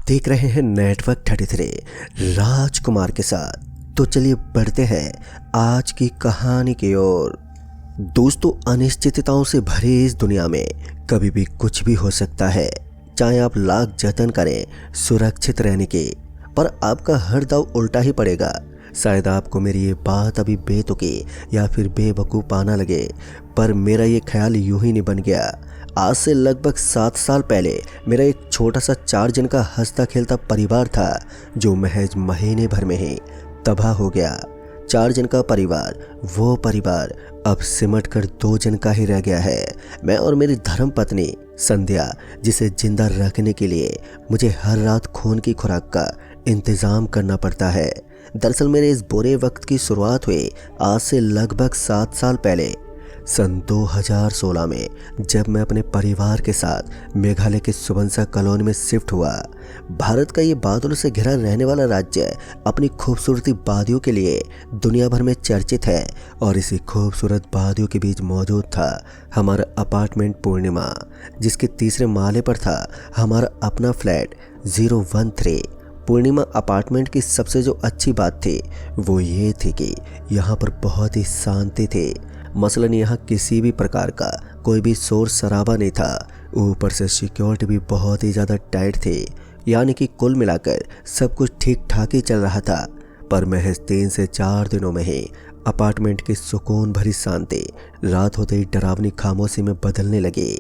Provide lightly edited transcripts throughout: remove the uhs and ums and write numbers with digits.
देख रहे हैं नेटवर्क 33 राजकुमार के साथ। तो चलिए बढ़ते हैं आज की कहानी की ओर। दोस्तों, अनिश्चितताओं से भरी इस दुनिया में कभी भी कुछ भी हो सकता है। चाहे आप लाख जतन करें सुरक्षित रहने के, पर आपका हर दाव उल्टा ही पड़ेगा। शायद आपको मेरी ये बात अभी बेतुकी या फिर बेवकूफ़ाना लगे, पर मेरा ये ख्याल यूं ही नहीं बन गया। आज से लगभग 7 साल पहले मेरा एक छोटा सा 4 जन का हंसता खेलता परिवार था, जो महज महीने भर में ही तबाह हो गया। 4 जन का परिवार, वो परिवार अब सिमट कर 2 जन का ही रह गया है। मैं और मेरी धर्म पत्नी संध्या, जिसे जिंदा रखने के लिए मुझे हर रात खून की खुराक का इंतज़ाम करना पड़ता है। दरअसल मेरे इस बुरे वक्त की शुरुआत हुई आज से लगभग 7 साल पहले, सन 2016 में, जब मैं अपने परिवार के साथ मेघालय के सुबनसा कॉलोनी में शिफ्ट हुआ। भारत का ये बादलों से घिरा रहने वाला राज्य अपनी खूबसूरती वादियों के लिए दुनिया भर में चर्चित है, और इसी खूबसूरत वादियों के बीच मौजूद था हमारा अपार्टमेंट पूर्णिमा, जिसके तीसरे माले पर था हमारा अपना फ्लैट 013। पूर्णिमा अपार्टमेंट की सबसे जो अच्छी बात थी वो ये थी कि यहाँ पर बहुत ही शांति थी। मसलन यहाँ किसी भी प्रकार का कोई भी शोर शराबा नहीं था। ऊपर से सिक्योरिटी भी बहुत ही ज़्यादा टाइट थी, यानी कि कुल मिलाकर सब कुछ ठीक ठाक ही चल रहा था। पर महज 3 से 4 दिनों में ही अपार्टमेंट की सुकून भरी शांति रात होते ही डरावनी खामोशी में बदलने लगी।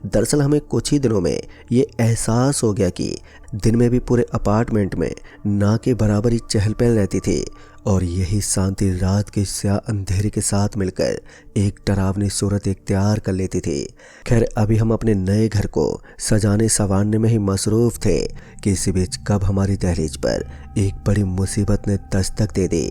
दरअसल हमें कुछ ही दिनों में ये एहसास हो गया कि दिन में भी पूरे अपार्टमेंट में ना के बराबर ही चहल पहल रहती थी, और यही शांति रात के स्याह अंधेरे के साथ मिलकर एक डरावनी सूरत इख्तियार कर लेती थी। खैर, अभी हम अपने नए घर को सजाने संवारने में ही मसरूफ थे कि इसी बीच कब हमारी दहलीज पर एक बड़ी मुसीबत ने दस्तक दे दी।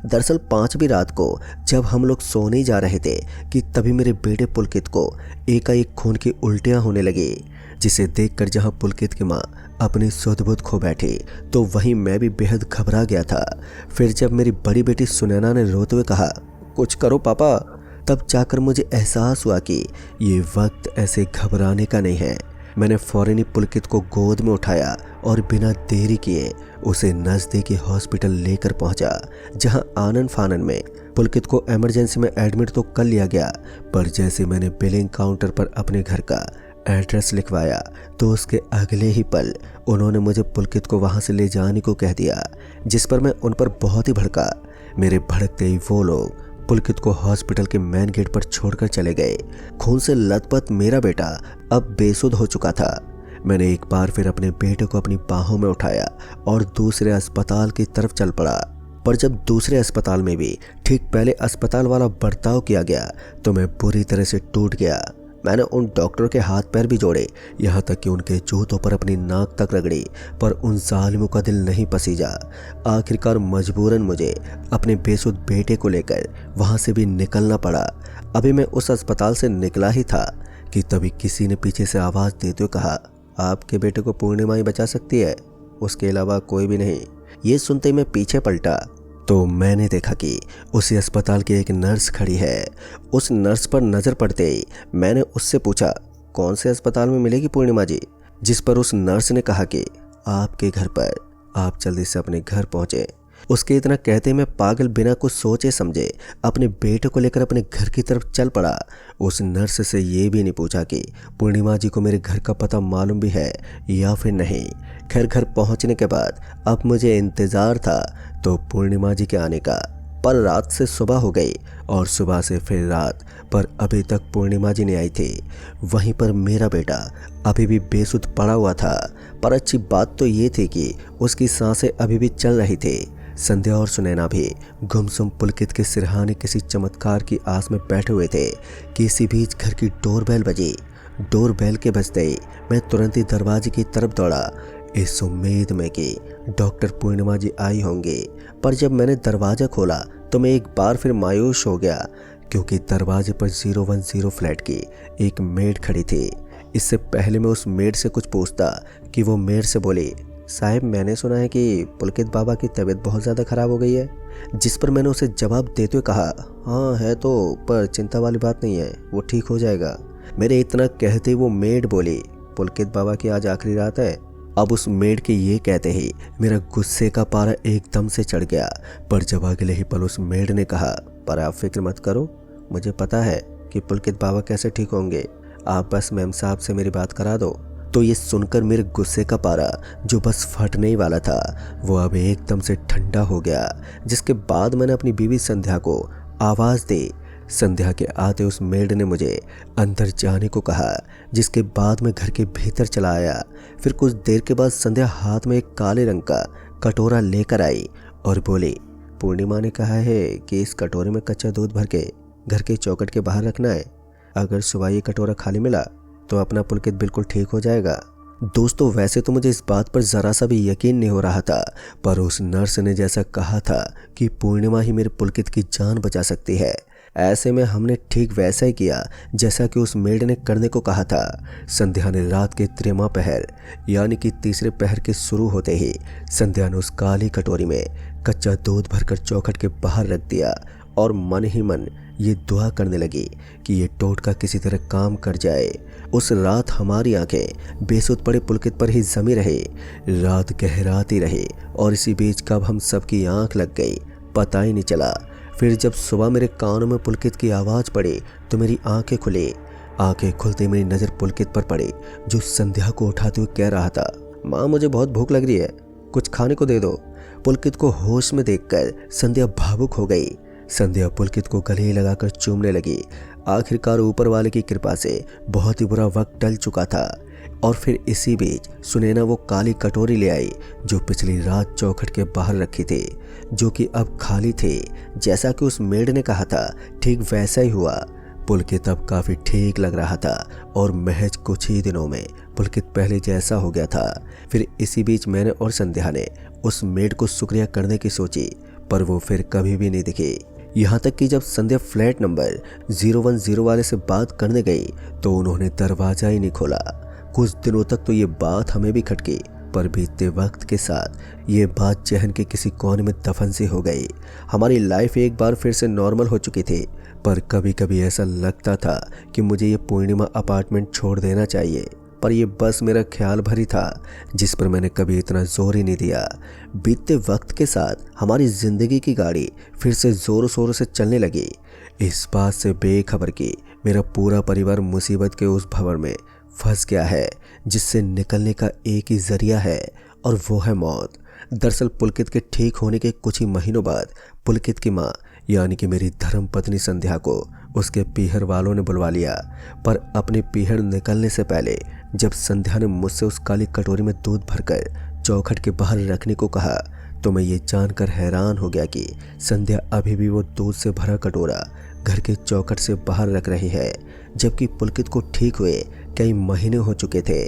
दरअसल 5वीं रात को जब हम लोग सोने जा रहे थे कि तभी मेरे बेटे पुलकित को एकाएक खून की उल्टियां होने लगी, जिसे देखकर जहां पुलकित की माँ अपनी सुध-बुध खो बैठी, तो वहीं मैं भी बेहद घबरा गया था। फिर जब मेरी बड़ी बेटी सुनैना ने रोते हुए कहा, कुछ करो पापा, तब जाकर मुझे एहसास हुआ कि ये वक्त ऐसे घबराने का नहीं है। मैंने फौरन ही पुलकित को गोद में उठाया और बिना देरी किए उसे नज़दीकी हॉस्पिटल लेकर पहुंचा, जहां आनन फानन में पुलकित को इमरजेंसी में एडमिट तो कर लिया गया, पर जैसे मैंने बिलिंग काउंटर पर अपने घर का एड्रेस लिखवाया तो उसके अगले ही पल उन्होंने मुझे पुलकित को वहां से ले जाने को कह दिया, जिस पर मैं उन पर बहुत ही भड़का। मेरे भड़कते ही वो लोग पुलकित को हॉस्पिटल के मेन गेट पर छोड़कर चले गए। खून से लथपथ मेरा बेटा अब बेसुध हो चुका था। मैंने एक बार फिर अपने बेटे को अपनी बाहों में उठाया और दूसरे अस्पताल की तरफ चल पड़ा। पर जब दूसरे अस्पताल में भी ठीक पहले अस्पताल वाला बर्ताव किया गया तो मैं बुरी तरह से टूट गया। मैंने उन डॉक्टरों के हाथ पैर भी जोड़े, यहाँ तक कि उनके जूतों पर अपनी नाक तक रगड़ी, पर उन जालिमों का दिल नहीं पसीजा। आखिरकार मजबूरन मुझे अपने बेसुध बेटे को लेकर वहाँ से भी निकलना पड़ा। अभी मैं उस अस्पताल से निकला ही था कि तभी किसी ने पीछे से आवाज़ देते हुए कहा, आपके बेटे को पूर्णिमा ही बचा सकती है, उसके अलावा कोई भी नहीं। ये सुनते ही मैं पीछे पलटा तो मैंने देखा कि उसी अस्पताल की एक नर्स खड़ी है। उस नर्स पर नज़र पड़ते ही मैंने उससे पूछा, कौन से अस्पताल में मिलेगी पूर्णिमा जी? जिस पर उस नर्स ने कहा कि आपके घर पर, आप जल्दी से अपने घर पहुँचे। उसके इतना कहते मैं पागल बिना कुछ सोचे समझे अपने बेटे को लेकर अपने घर की तरफ चल पड़ा। उस नर्स से ये भी नहीं पूछा कि पूर्णिमा जी को मेरे घर का पता मालूम भी है या फिर नहीं। खैर, घर पहुंचने के बाद अब मुझे इंतज़ार था तो पूर्णिमा जी के आने का, पर रात से सुबह हो गई और सुबह से फिर रात, पर अभी तक पूर्णिमा जी नहीं आई थी। वहीं पर मेरा बेटा अभी भी बेसुध पड़ा हुआ था, पर अच्छी बात तो ये थी कि उसकी सांसें अभी भी चल रही थी। संध्या और सुनैना भी गुमसुम पुलकित के सिरहाने किसी चमत्कार की आस में बैठे हुए थे कि इसी बीच घर की डोरबेल बजी। डोरबेल के बजते ही मैं तुरंत ही दरवाजे की तरफ दौड़ा, इस उम्मीद में कि डॉक्टर पूर्णिमा जी आई होंगी। पर जब मैंने दरवाज़ा खोला तो मैं एक बार फिर मायूस हो गया, क्योंकि दरवाजे पर 010 फ्लैट की एक मेड खड़ी थी। इससे पहले मैं उस मेड से कुछ पूछता कि वो मेड से बोली, साहब मैंने सुना है कि पुलकित बाबा की तबीयत बहुत ज़्यादा ख़राब हो गई है। जिस पर मैंने उसे जवाब देते हुए कहा, हाँ है तो, पर चिंता वाली बात नहीं है, वो ठीक हो जाएगा। मेरे इतना कहते वो मेड बोली, पुलकित बाबा की आज आखिरी रात है, अब उस मेड के ये कहते ही मेरा गुस्से का पारा एकदम से चढ़ गया। पर जब अगले ही पल उस मेड ने कहा, पर आप फिक्र मत करो, मुझे पता है कि पुलकित बाबा कैसे ठीक होंगे, आप बस मैम साहब से मेरी बात करा दो। तो ये सुनकर मेरे गुस्से का पारा जो बस फटने ही वाला था वो अब एकदम से ठंडा हो गया। जिसके बाद मैंने अपनी बीवी संध्या को आवाज़ दी। संध्या के आते उस मेड ने मुझे अंदर जाने को कहा, जिसके बाद मैं घर के भीतर चला आया। फिर कुछ देर के बाद संध्या हाथ में एक काले रंग का कटोरा लेकर आई और बोली, पूर्णिमा ने कहा है कि इस कटोरे में कच्चा दूध भर के घर के चौखट के बाहर रखना है। अगर सुबह ये कटोरा खाली मिला तो अपना पुलकित बिल्कुल ठीक हो जाएगा। दोस्तों, वैसे तो मुझे इस बात पर ज़रा सा भी यकीन नहीं हो रहा था, पर उस नर्स ने जैसा कहा था कि पूर्णिमा ही मेरे पुलकित की जान बचा सकती है, ऐसे में हमने ठीक वैसा ही किया जैसा कि उस मेड ने करने को कहा था। संध्या ने रात के त्रेमा पहर यानी कि तीसरे पहर के शुरू होते ही संध्या ने उस काली कटोरी में कच्चा दूध भरकर चौखट के बाहर रख दिया और मन ही मन ये दुआ करने लगी कि ये टोटका किसी तरह काम कर जाए। उस रात हमारी आंखें बेसुध पड़े पुलकित पर ही जमी रही। रात गहराती रही और इसी बीच कब हम सबकी आंख लग गई पता ही नहीं चला। फिर जब सुबह मेरे कानों में पुलकित की आवाज़ पड़ी तो मेरी आंखें खुली। आंखें खुलते मेरी नज़र पुलकित पर पड़ी जो संध्या को उठाते हुए कह रहा था, माँ मुझे बहुत भूख लग रही है, कुछ खाने को दे दो। पुलकित को होश में देखकर संध्या भावुक हो गई। संध्या पुलकित को गले लगाकर चूमने लगी। आखिरकार ऊपर वाले की कृपा से बहुत ही बुरा वक्त टल चुका था। और फिर इसी बीच सुनैना वो काली कटोरी ले आई जो पिछली रात चौखट के बाहर रखी थी, जो कि अब खाली थी। जैसा कि उस मेड ने कहा था ठीक वैसा ही हुआ। पुलकित अब काफ़ी ठीक लग रहा था और महज कुछ ही दिनों में पुलकित पहले जैसा हो गया था। फिर इसी बीच मैंने और संध्या ने उस मेड को शुक्रिया करने की सोची, पर वो फिर कभी भी नहीं दिखी। यहाँ तक कि जब संध्या फ्लैट नंबर 010 वाले से बात करने गई तो उन्होंने दरवाज़ा ही नहीं खोला। कुछ दिनों तक तो ये बात हमें भी खटकी, पर बीतते वक्त के साथ ये बात जहन के किसी कोने में दफन सी हो गई। हमारी लाइफ एक बार फिर से नॉर्मल हो चुकी थी, पर कभी कभी ऐसा लगता था कि मुझे ये पूर्णिमा अपार्टमेंट छोड़ देना चाहिए, पर यह बस मेरा ख्याल भरी था जिस पर मैंने कभी इतना जोर ही नहीं दिया। बीतते वक्त के साथ हमारी ज़िंदगी की गाड़ी फिर से ज़ोरों शोरों से चलने लगी। इस बात से बेखबर कि मेरा पूरा परिवार मुसीबत के उस भंवर में फंस गया है जिससे निकलने का एक ही जरिया है और वो है मौत। दरअसल पुलकित के ठीक होने के कुछ ही महीनों बाद पुलकित की माँ यानी कि मेरी धर्म पत्नी संध्या को उसके पीहर वालों ने बुलवा लिया। पर अपने पीहर निकलने से पहले जब संध्या ने मुझसे उस काली कटोरी में दूध भरकर चौखट के बाहर रखने को कहा तो मैं ये जानकर हैरान हो गया कि संध्या अभी भी वो दूध से भरा कटोरा घर के चौखट से बाहर रख रही है, जबकि पुलकित को ठीक हुए कई महीने हो चुके थे।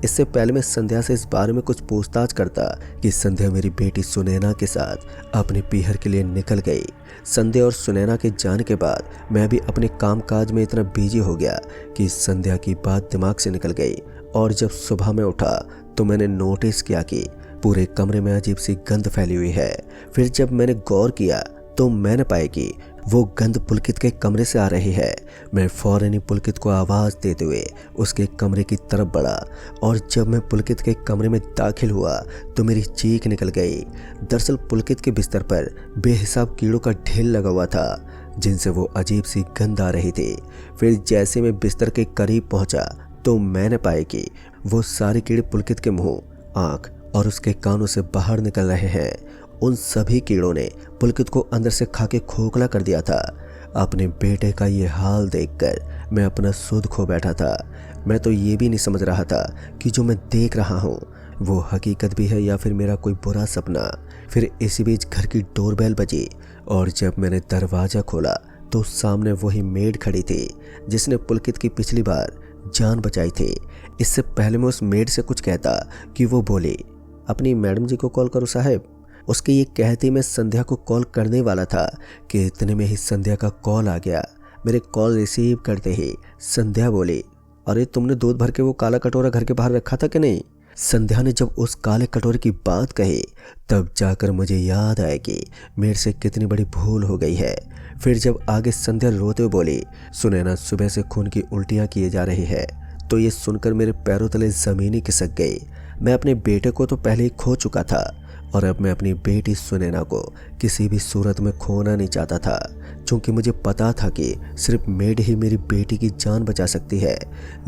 इससे पहले मैं संध्या से इस बारे में कुछ पूछताछ करता कि संध्या मेरी बेटी सुनैना के साथ अपने पीहर के लिए निकल गई। संध्या और सुनैना के जाने के बाद मैं भी अपने कामकाज में इतना बिजी हो गया कि संध्या की बात दिमाग से निकल गई। और जब सुबह में उठा तो मैंने नोटिस किया कि पूरे कमरे में अजीब सी गंध फैली हुई है। फिर जब मैंने गौर किया तो मैंने पाया कि वो गंध पुलकित के कमरे से आ रही है। मैं फौरन ही पुलकित को आवाज़ देते हुए उसके कमरे की तरफ बढ़ा और जब मैं पुलकित के कमरे में दाखिल हुआ तो मेरी चीख निकल गई। दरअसल पुलकित के बिस्तर पर बेहिसाब कीड़ों का ढेर लगा हुआ था जिनसे वो अजीब सी गंध आ रही थी। फिर जैसे मैं बिस्तर के करीब पहुंचा तो मैंने पाया कि वो सारे कीड़े पुलकित के मुंह, आँख और उसके कानों से बाहर निकल रहे हैं। उन सभी कीड़ों ने पुलकित को अंदर से खा के खोखला कर दिया था। अपने बेटे का ये हाल देखकर मैं अपना सुध खो बैठा था। मैं तो ये भी नहीं समझ रहा था कि जो मैं देख रहा हूँ वो हकीकत भी है या फिर मेरा कोई बुरा सपना। फिर इसी बीच घर की डोरबेल बजी और जब मैंने दरवाज़ा खोला तो सामने वही मेड खड़ी थी जिसने पुलकित की पिछली बार जान बचाई थी। इससे पहले मैं उस मेड से कुछ कहता कि वो बोली, अपनी मैडम जी को कॉल करो साहब। उसके ये कहते मैं संध्या को कॉल करने वाला था कि इतने में ही संध्या का कॉल आ गया। मेरे कॉल रिसीव करते ही संध्या बोली, अरे तुमने दूध भर के वो काला कटोरा घर के बाहर रखा था कि नहीं। संध्या ने जब उस काले कटोरे की बात कही तब जाकर मुझे याद आया कि मेरे से कितनी बड़ी भूल हो गई है। फिर जब आगे संध्या रोते हुए बोली, सुनैना सुबह से खून की उल्टियाँ किए जा रही है, तो ये सुनकर मेरे पैरों तले ज़मीन ही खिसक गई। मैं अपने बेटे को तो पहले ही खो चुका था और अब मैं अपनी बेटी सुनैना को किसी भी सूरत में खोना नहीं चाहता था। क्योंकि मुझे पता था कि सिर्फ मेड ही मेरी बेटी की जान बचा सकती है,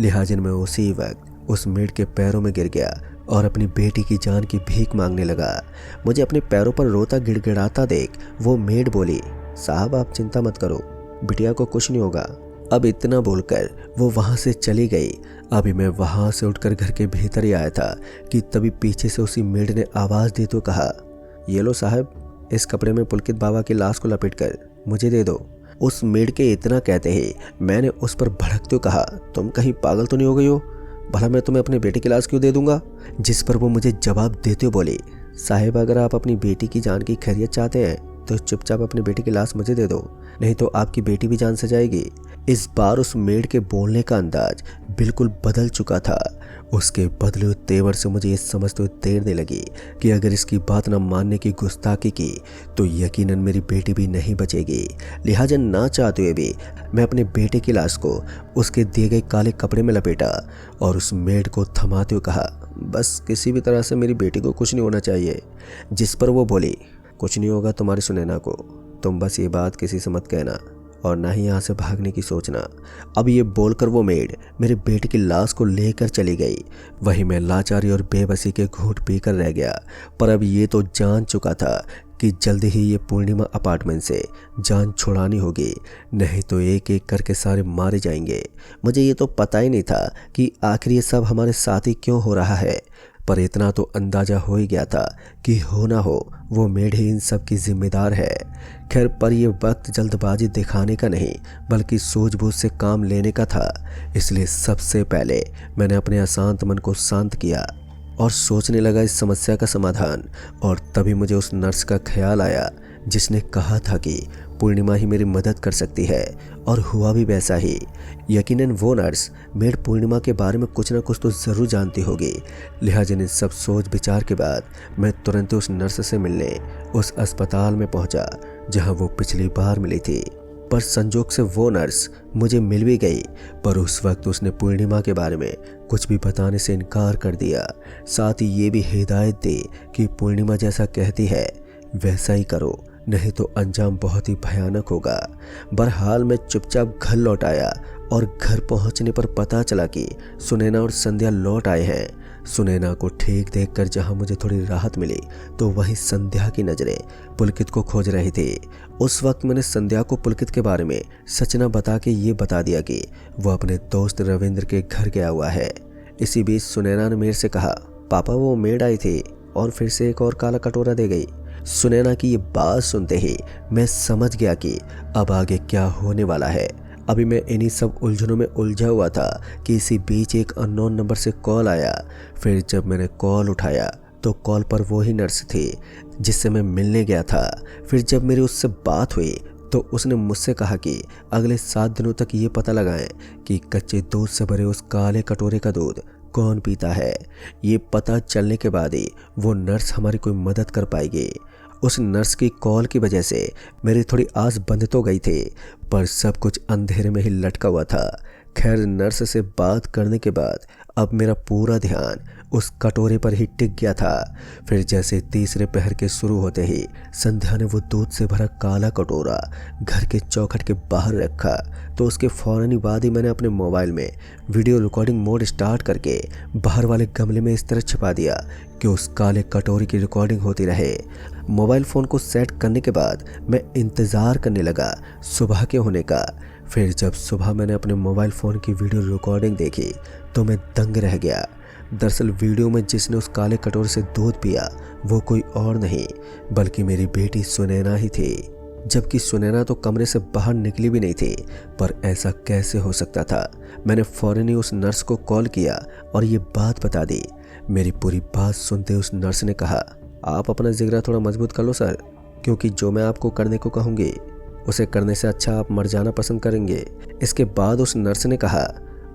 लिहाजा मैं उसी वक्त उस मेड के पैरों में गिर गया और अपनी बेटी की जान की भीख मांगने लगा। मुझे अपने पैरों पर रोता गिड़गिड़ाता देख वो मेड बोली, साहब आप चिंता मत करो, बिटिया को कुछ नहीं होगा। अब इतना बोलकर वो वहाँ से चली गई। अभी मैं वहाँ से उठकर घर के भीतर ही आया था कि तभी पीछे से उसी मेड ने आवाज़ दी तो कहा, ये लो साहब, इस कपड़े में पुलकित बाबा की लाश को लपेटकर मुझे दे दो। उस मेड के इतना कहते ही मैंने उस पर भड़कते कहा, तुम कहीं पागल तो नहीं हो गई हो? भला मैं तुम्हें अपने बेटे की लाश क्यों दे दूंगा? जिस पर वो मुझे जवाब देते बोली, साहिब अगर आप अपनी बेटी की जान की खैरियत चाहते हैं तो चुपचाप अपनी बेटी की लाश मुझे दे दो, नहीं तो आपकी बेटी भी जान से जाएगी। इस बार उस मेड के बोलने का अंदाज बिल्कुल बदल चुका था। उसके बदले हुए तेवर से मुझे ये समझते हुए देर नहीं लगी कि अगर इसकी बात न मानने की गुस्ताखी की तो यकीनन मेरी बेटी भी नहीं बचेगी। लिहाजा ना चाहते हुए भी मैं अपने बेटे की लाश को उसके दिए गए काले कपड़े में लपेटा और उस मेड को थमाते हुए कहा, बस किसी भी तरह से मेरी बेटी को कुछ नहीं होना चाहिए। जिस पर वो बोली, कुछ नहीं होगा तुम्हारी सुनैना को, तुम बस ये बात किसी से मत कहना और ना ही यहाँ से भागने की सोचना। अब ये बोलकर वो मेड मेरे बेटे की लाश को लेकर चली गई। वहीं मैं लाचारी और बेबसी के घूंट पीकर रह गया। पर अब ये तो जान चुका था कि जल्दी ही ये पूर्णिमा अपार्टमेंट से जान छुड़ानी होगी, नहीं तो एक एक करके सारे मारे जाएंगे। मुझे ये तो पता ही नहीं था कि आखिर ये सब हमारे साथ ही क्यों हो रहा है, पर इतना तो अंदाजा हो ही गया था कि हो ना हो वो मेड ही इन सब की जिम्मेदार है। खैर, पर यह वक्त जल्दबाजी दिखाने का नहीं बल्कि सूझबूझ से काम लेने का था। इसलिए सबसे पहले मैंने अपने अशांत मन को शांत किया और सोचने लगा इस समस्या का समाधान। और तभी मुझे उस नर्स का ख्याल आया जिसने कहा था कि पूर्णिमा ही मेरी मदद कर सकती है, और हुआ भी वैसा ही। यकीनन वो नर्स मेड पूर्णिमा के बारे में कुछ ना कुछ तो ज़रूर जानती होगी। लिहाजा इन सब सोच विचार के बाद मैं तुरंत उस नर्स से मिलने उस अस्पताल में पहुंचा जहां वो पिछली बार मिली थी। पर संजोग से वो नर्स मुझे मिल भी गई, पर उस वक्त उसने पूर्णिमा के बारे में कुछ भी बताने से इनकार कर दिया। साथ ही ये भी हिदायत दी कि पूर्णिमा जैसा कहती है वैसा ही करो, नहीं तो अंजाम बहुत ही भयानक होगा। बहरहाल मैं चुपचाप घर लौट आया और घर पहुंचने पर पता चला कि सुनैना और संध्या लौट आए हैं। सुनैना को ठीक देखकर जहां मुझे थोड़ी राहत मिली तो वहीं संध्या की नज़रें पुलकित को खोज रही थी। उस वक्त मैंने संध्या को पुलकित के बारे में सच न बता के ये बता दिया कि वो अपने दोस्त रविंद्र के घर गया हुआ है। इसी बीच सुनैना ने मेरे से कहा, पापा वो मेड आई थी और फिर से एक और काला कटोरा दे गई। सुनैना की ये बात सुनते ही मैं समझ गया कि अब आगे क्या होने वाला है। अभी मैं इन्हीं सब उलझनों में उलझा हुआ था कि इसी बीच एक अननोन नंबर से कॉल आया। फिर जब मैंने कॉल उठाया तो कॉल पर वो ही नर्स थी जिससे मैं मिलने गया था। फिर जब मेरी उससे बात हुई तो उसने मुझसे कहा कि अगले 7 दिनों तक ये पता लगाएं कि कच्चे दूध से भरे उस काले कटोरे का दूध कौन पीता है। ये पता चलने के बाद ही वो नर्स हमारी कोई मदद कर पाएगी। उस नर्स की कॉल की वजह से मेरी थोड़ी आस बंध तो गई थी, पर सब कुछ अंधेरे में ही लटका हुआ था। खैर, नर्स से बात करने के बाद अब मेरा पूरा ध्यान उस कटोरे पर ही टिक गया था। फिर जैसे तीसरे पहर के शुरू होते ही संध्या ने वो दूध से भरा काला कटोरा घर के चौखट के बाहर रखा तो उसके फौरन ही बाद ही मैंने अपने मोबाइल में वीडियो रिकॉर्डिंग मोड स्टार्ट करके बाहर वाले गमले में इस तरह छिपा दिया कि उस काले कटोरे की रिकॉर्डिंग होती रहे। मोबाइल फ़ोन को सेट करने के बाद मैं इंतज़ार करने लगा सुबह के होने का। फिर जब सुबह मैंने अपने मोबाइल फ़ोन की वीडियो रिकॉर्डिंग देखी तो मैं दंग रह गया। दरअसल वीडियो में जिसने उस काले कटोरे से दूध पिया वो कोई और नहीं बल्कि मेरी बेटी सुनैना ही थी। जबकि सुनैना तो कमरे से बाहर निकली भी नहीं थी, पर ऐसा कैसे हो सकता था। मैंने फ़ौरन ही उस नर्स को कॉल किया और ये बात बता दी। मेरी पूरी बात सुनते उस नर्स ने कहा, आप अपना जिगरा थोड़ा मजबूत कर लो सर, क्योंकि जो मैं आपको करने को कहूँगी उसे करने से अच्छा आप मर जाना पसंद करेंगे। इसके बाद उस नर्स ने कहा,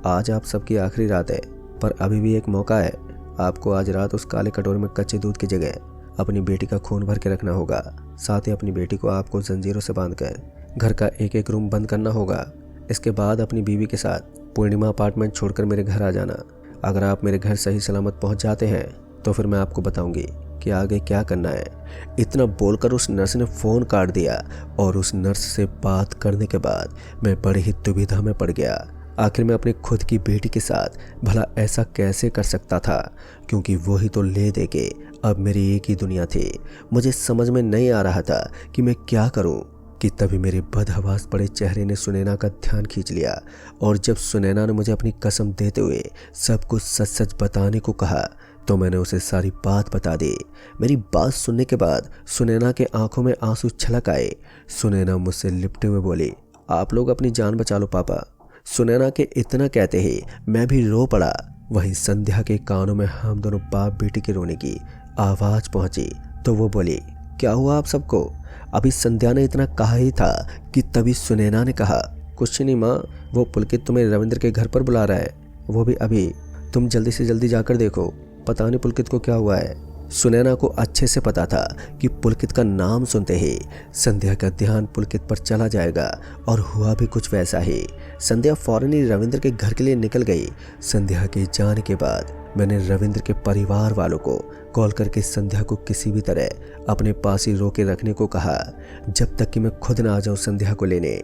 आज आप सबकी आखिरी रात है, पर अभी भी एक मौका है। आपको आज रात उस काले कटोरे में कच्चे दूध की जगह अपनी बेटी का खून भर के रखना होगा। साथ ही अपनी बेटी को आपको जंजीरों से बांधकर घर का एक एक रूम बंद करना होगा। इसके बाद अपनी बीवी के साथ पूर्णिमा अपार्टमेंट छोड़कर मेरे घर आ जाना। अगर आप मेरे घर सही सलामत पहुंच जाते हैं तो फिर मैं आपको बताऊंगी कि आगे क्या करना है। इतना बोलकर उस नर्स ने फ़ोन काट दिया और उस नर्स से बात करने के बाद मैं बड़ी ही दुविधा में पड़ गया। आखिर मैं अपनी खुद की बेटी के साथ भला ऐसा कैसे कर सकता था, क्योंकि वही तो ले दे के अब मेरी एक ही दुनिया थी। मुझे समझ में नहीं आ रहा था कि मैं क्या करूं कि तभी मेरे बदहवास बड़े चेहरे ने सुनैना का ध्यान खींच लिया। और जब सुनैना ने मुझे अपनी कसम देते हुए सब कुछ सच सच बताने को कहा तो मैंने उसे सारी बात बता दी। मेरी बात सुनने के बाद सुनैना के आंखों में आंसू छलक आए। सुनैना मुझसे लिपटे हुए बोली, आप लोग अपनी जान बचा लो पापा। सुनैना के इतना कहते ही मैं भी रो पड़ा। वहीं संध्या के कानों में हम दोनों बाप बेटी के रोने की आवाज़ पहुंची तो वो बोली, क्या हुआ आप सबको? अभी संध्या ने इतना कहा ही था कि तभी सुनैना ने कहा, कुछ नहीं माँ, वो पुलकित तुम्हें रविंद्र के घर पर बुला रहा है, वो भी अभी। तुम जल्दी से जल्दी जाकर देखो, पता नहीं पुलकित को क्या हुआ है। सुनैना को अच्छे से पता था कि पुलकित का नाम सुनते ही संध्या का ध्यान पुलकित पर चला जाएगा, और हुआ भी कुछ वैसा ही। संध्या फौरन ही रविंद्र के घर के लिए निकल गई। संध्या के जाने के बाद मैंने रविंद्र के परिवार वालों को कॉल करके संध्या को किसी भी तरह अपने पास ही रोके रखने को कहा, जब तक कि मैं खुद ना आ जाऊं संध्या को लेने।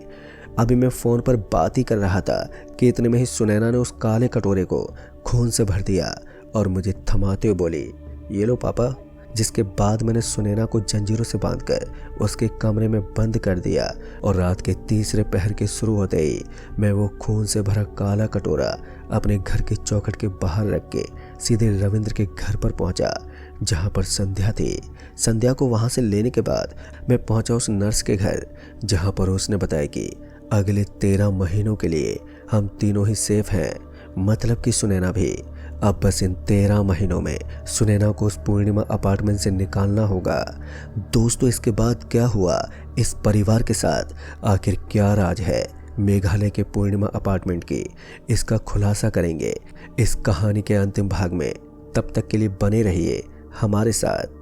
अभी मैं फ़ोन पर बात ही कर रहा था कि इतने में ही सुनैना ने उस काले कटोरे को खून से भर दिया और मुझे थमाते हुए बोली, ये लो पापा। जिसके बाद मैंने सुनैना को जंजीरों से बांधकर उसके कमरे में बंद कर दिया और रात के तीसरे पहर के शुरू होते ही मैं वो खून से भरा काला कटोरा अपने घर के चौखट के बाहर रख के सीधे रविंद्र के घर पर पहुंचा, जहां पर संध्या थी। संध्या को वहां से लेने के बाद मैं पहुंचा उस नर्स के घर, जहां पर उसने बताया कि अगले 13 महीनों के लिए हम तीनों ही सेफ हैं, मतलब कि सुनैना भी। अब बस इन 13 महीनों में सुनैना को उस पूर्णिमा अपार्टमेंट से निकालना होगा। दोस्तों, इसके बाद क्या हुआ इस परिवार के साथ, आखिर क्या राज है मेघालय के पूर्णिमा अपार्टमेंट की, इसका खुलासा करेंगे इस कहानी के अंतिम भाग में। तब तक के लिए बने रहिए हमारे साथ।